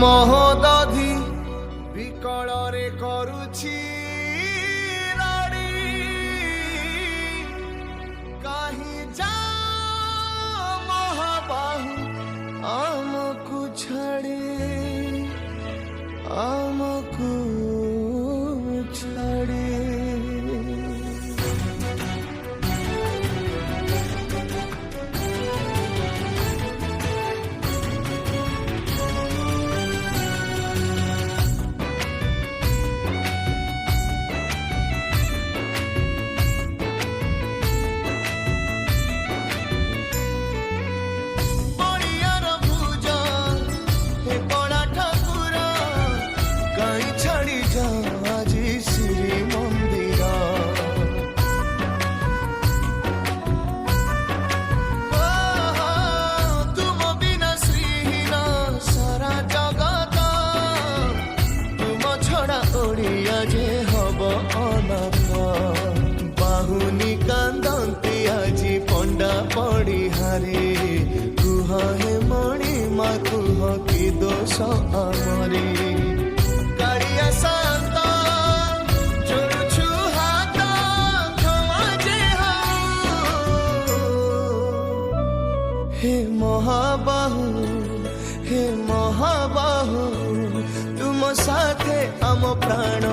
ମହୋଦଧି ବିକଳରେ କରୁଛି ରଡ଼ି କାହିଁ ଯା ମହାବାହୁ ଆମକୁ ଛାଡ଼ି ଆମକୁ ଛାଡ଼ି আজি শ্রী মন্দির তুম বিনা শ্রীহীন সারা জগত তুম ছড়া ওড়িয়া যে হব অনাথ বাহুনি কান্দন্তি আজি পণ্ডা পড়ি হারে কুহ হে মণি মা কুহ কি দোষ আমরে हे महाबाहु तुम साथे आम प्राण